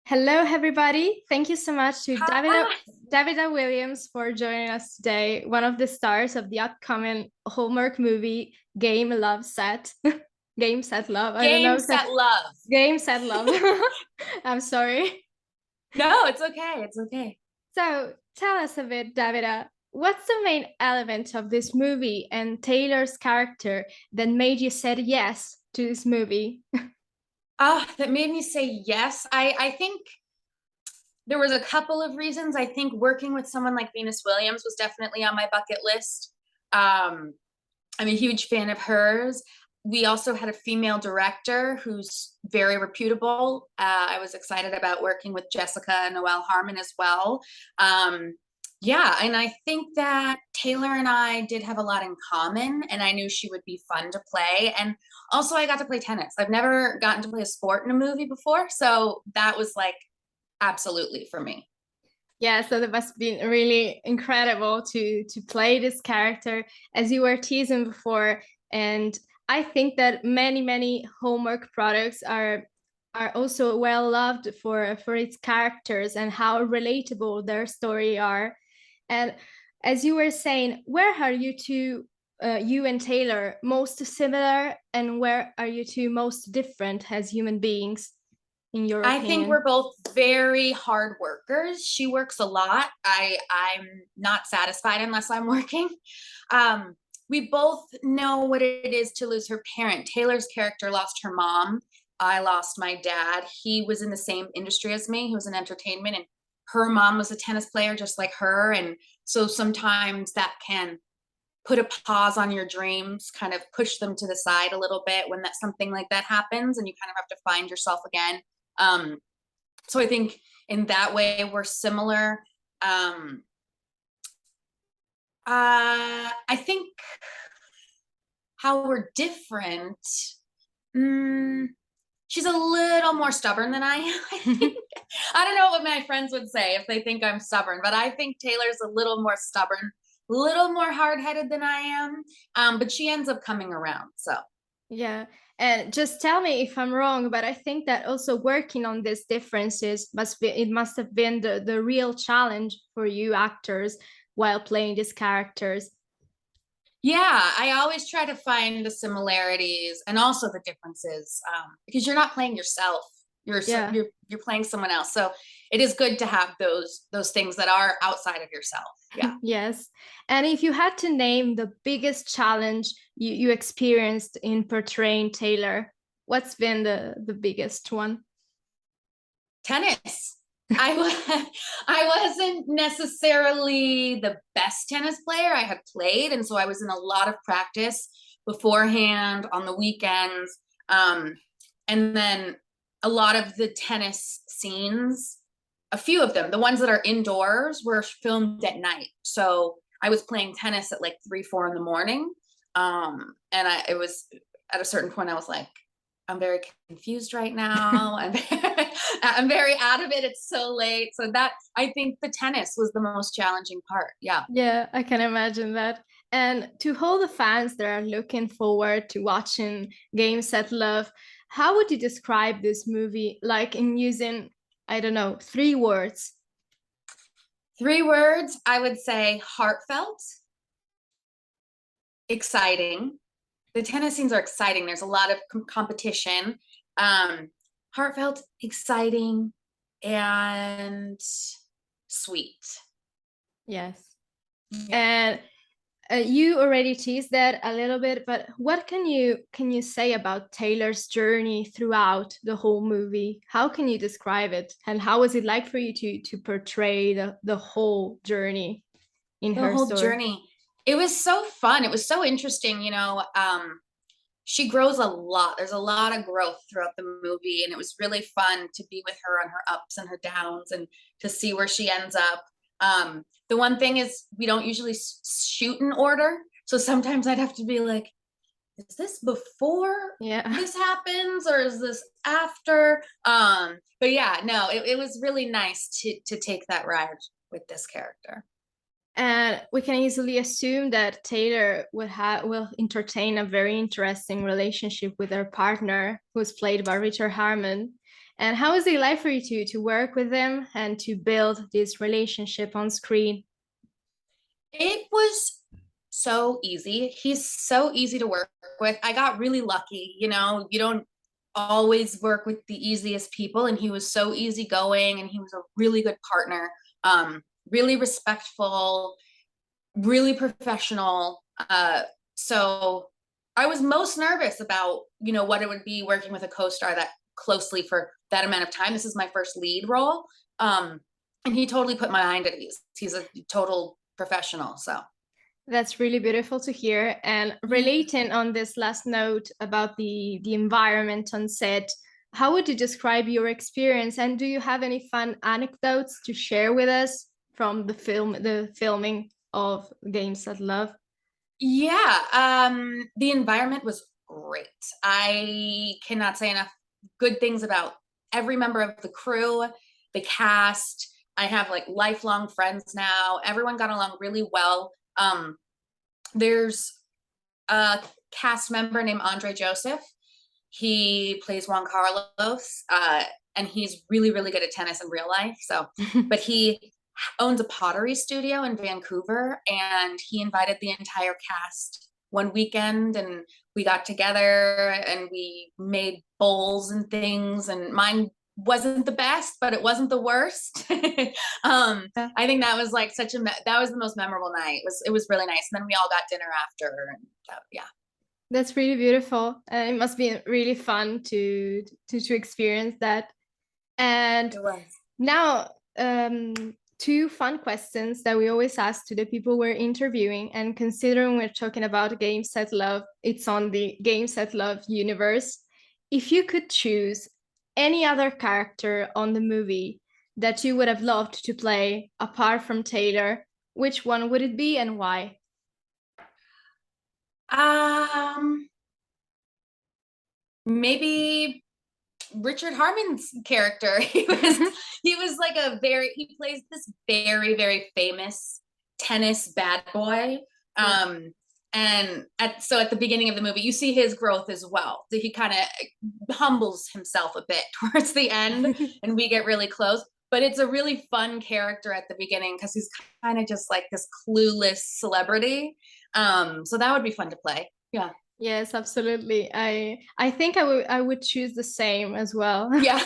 Hello, everybody. Thank you so much to Hi. Davida Williams for joining us today, one of the stars of the upcoming Hallmark movie Game Love Set. Game Set Love. I don't know Game, if that set, love. Game Set Love. I'm sorry. No, it's okay. It's okay. So tell us a bit, Davida. What's the main element of this movie and Taylor's character that made you say yes to this movie? That made me say yes. I think there was a couple of reasons. I think working with someone like Venus Williams was definitely on my bucket list. Um, I'm a huge fan of hers. We also had a female director who's very reputable. I was excited about working with Jessica Noel Harmon as well. Um, yeah, and I think that Taylor and I did have a lot in common, and I knew she would be fun to play. And also, I got to play tennis. I've never gotten to play a sport in a movie before, so that was like absolutely for me. Yeah, so that must be really incredible to play this character as you were teasing before. And I think that many Hallmark products are also well loved for its characters and how relatable their story are. And as you were saying, where are you two, you and Taylor, most similar, and where are you two most different as human beings, in your I think we're opinion? both very hard workers. She works a lot. I'm not satisfied unless I'm working. Um, we both know what it is to lose her parent. Taylor's character lost her mom. I lost my dad. He was in the same industry as me. He was in entertainment, and her mom was a tennis player just like her. And so sometimes that can put a pause on your dreams, kind of push them to the side a little bit when that something like that happens, and you kind of have to find yourself again. Um, so I think in that way we're similar. Um, I think how we're different. Mm, she's a little more stubborn than I am. I think. I don't know what my friends would say if they think I'm stubborn, but I think Taylor's a little more stubborn, a little more hard headed than I am. But she ends up coming around. So Yeah, and just tell me if I'm wrong, but I think that also working on these differences must have been the real challenge for you actors while playing these characters. yeah, I always try to find the similarities and also the differences, because you're not playing yourself. You're Yeah. you're playing someone else. So it is good to have those things that are outside of yourself. Yeah. Yes. And if you had to name the biggest challenge you experienced in portraying Taylor, what's been the biggest one? Tennis. I wasn't necessarily the best tennis player. I had played, and so I was in a lot of practice beforehand on the weekends. And then a lot of the tennis scenes, a few of them, the ones that are indoors, were filmed at night. So I was playing tennis at like 3, 4 in the morning. And it was at a certain point, I was like, I'm very confused right now. I'm very out of it. It's so late. So that I think the tennis was the most challenging part. Yeah. Yeah, I can imagine that. And to all the fans that are looking forward to watching Game Set Love, how would you describe this movie, like in using, I don't know, 3 words? 3 words, I would say heartfelt, exciting. The tennis scenes are exciting. There's a lot of competition. Um, Heartfelt, exciting, and sweet. Yes. Yeah. And you already teased that a little bit, but what can you say about Taylor's journey throughout the whole movie? How can you describe it? And how was it like for you to portray the whole journey in The her whole story? journey. It was so fun. It was so interesting. She grows a lot. There's a lot of growth throughout the movie, and it was really fun to be with her on her ups and her downs and to see where she ends up. The one thing is we don't usually shoot in order, so sometimes I'd have to be like, is this before Yeah. this happens or is this after? But yeah, no, it was really nice to take that ride with this character. And we can easily assume that Taylor will entertain a very interesting relationship with her partner, who's played by Richard Harmon. And how is it like for you to work with them and to build this relationship on screen? It was so easy. He's so easy to work with. I got really lucky, you know, you don't always work with the easiest people, and he was so easygoing, and he was a really good partner. Really respectful, really professional. So I was most nervous about, you know, what it would be working with a co-star that closely for that amount of time. This is my first lead role. And he totally put my mind at ease. He's a total professional. So That's really beautiful to hear. And relating on this last note about the environment on set, how would you describe your experience? And do you have any fun anecdotes to share with us from the filming of Games That Love? yeah, the environment was great. I cannot say enough good things about every member of the crew, the cast. I have like lifelong friends now. Everyone got along really well. There's a cast member named Andre Joseph. He plays Juan Carlos, and he's really, really good at tennis in real life. So, but he owns a pottery studio in Vancouver, and he invited the entire cast one weekend, and we got together and we made bowls and things, and mine wasn't the best, but it wasn't the worst. I think that was like that was the most memorable night. It was really nice. And then we all got dinner after, and yeah. That's really beautiful. And it must be really fun to experience that. And It was. now, two fun questions that we always ask to the people we're interviewing. And considering we're talking about Games That Love, it's on the Games That Love universe. If you could choose any other character on the movie that you would have loved to play apart from Taylor, which one would it be and why? Maybe Richard Harmon's character. He was like he plays this very, very famous tennis bad boy. And at the beginning of the movie, you see his growth as well. So he kind of humbles himself a bit towards the end, and we get really close. But it's a really fun character at the beginning because he's kind of just like this clueless celebrity. So that would be fun to play. Yeah. Yes, absolutely. I think I would choose the same as well. Yeah.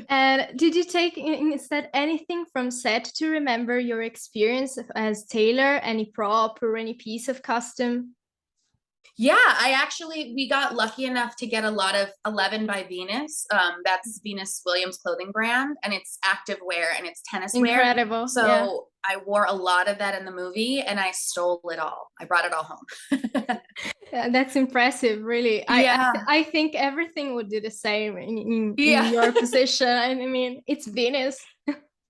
And did you take instead anything from set to remember your experience as Taylor, any prop or any piece of costume? Yeah, we got lucky enough to get a lot of 11 by Venus. That's Venus Williams clothing brand, and it's active wear and it's tennis wear. Incredible. So yeah. I wore a lot of that in the movie, and I stole it all. I brought it all home. Yeah, that's impressive, really. Yeah. I think everything would do the same in Yeah. your position. I mean, it's Venus.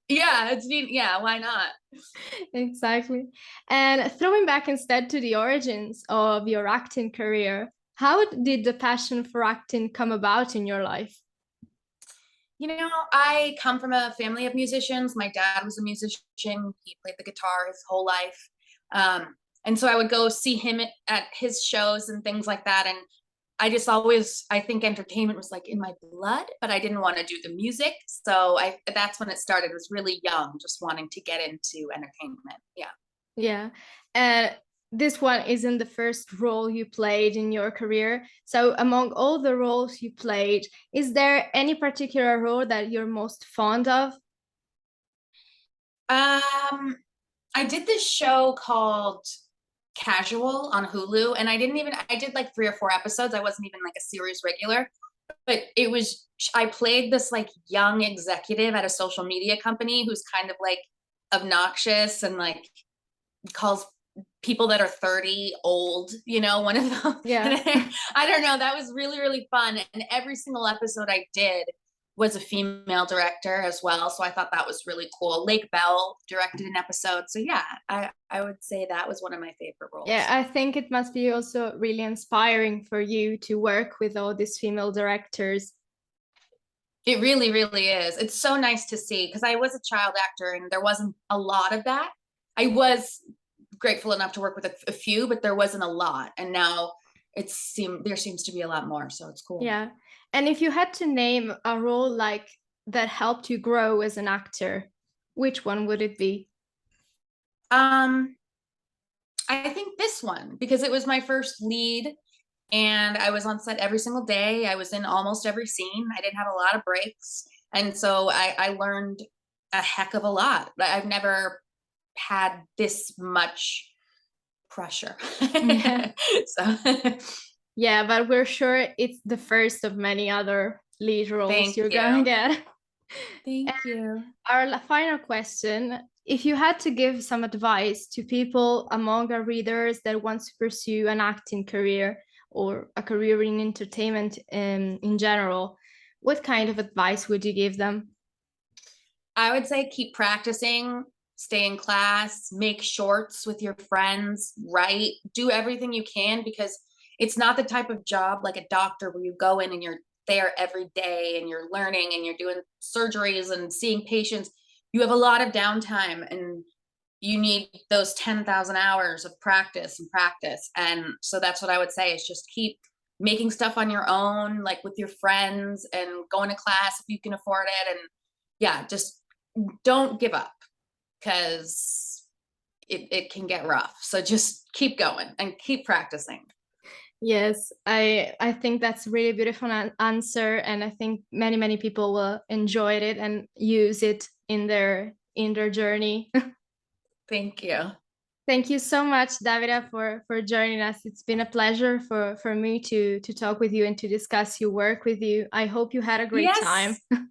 Yeah, yeah, why not? Exactly. And throwing back instead to the origins of your acting career, how did the passion for acting come about in your life? You know, I come from a family of musicians. My dad was a musician. He played the guitar his whole life. And so I would go see him at his shows and things like that. And I think entertainment was like in my blood, but I didn't want to do the music. So that's when it started. I was really young, just wanting to get into entertainment. Yeah. Yeah. And this one isn't the first role you played in your career. So among all the roles you played, is there any particular role that you're most fond of? I did this show called Casual on Hulu, and I did like 3 or 4 episodes. I wasn't even like a series regular, but I played this like young executive at a social media company who's kind of like obnoxious and like calls people that are 30 old, you know, one of them. Yeah. I don't know. That was really, really fun. And every single episode I did was a female director as well. So I thought that was really cool. Lake Bell directed an episode. So yeah, I would say that was one of my favorite roles. Yeah, I think it must be also really inspiring for you to work with all these female directors. It really, really is. It's so nice to see, because I was a child actor and there wasn't a lot of that. I was grateful enough to work with a few, but there wasn't a lot. And now there seems to be a lot more. So it's cool. Yeah. And if you had to name a role like that helped you grow as an actor, which one would it be? Um, I think this one, because it was my first lead and I was on set every single day. I was in almost every scene. I didn't have a lot of breaks. And so I learned a heck of a lot. I've never had this much pressure. Yeah. So Yeah, but we're sure it's the first of many other lead roles thank you're gonna you. get. Thank you. Our final question, if you had to give some advice to people among our readers that want to pursue an acting career or a career in entertainment in general, what kind of advice would you give them? I would say keep practicing, stay in class, make shorts with your friends, write, do everything you can, because it's not the type of job like a doctor where you go in and you're there every day and you're learning and you're doing surgeries and seeing patients. You have a lot of downtime and you need those 10,000 hours of practice and practice. And so that's what I would say is just keep making stuff on your own, like with your friends, and going to class if you can afford it. And yeah, just don't give up, because it can get rough. So just keep going and keep practicing. Yes, I think that's a really beautiful answer, and I think many people will enjoy it and use it in their journey. Thank you. Thank you so much, Davida, for joining us. It's been a pleasure for me to talk with you and to discuss your work with you. I hope you had a great time. Yes.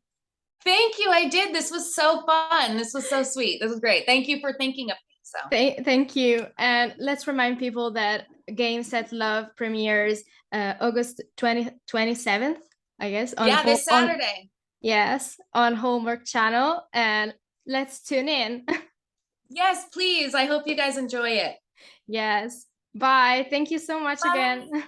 Thank you. I did. This was so fun. This was so sweet. This was great. Thank you for thinking of me. So Thank you. And let's remind people that Games That Love premieres August 27th, I guess, yeah, this Saturday. yes, on Hallmark Channel. And let's tune in. Yes, please. I hope you guys enjoy it. Yes. Bye. Thank you so much Bye. again.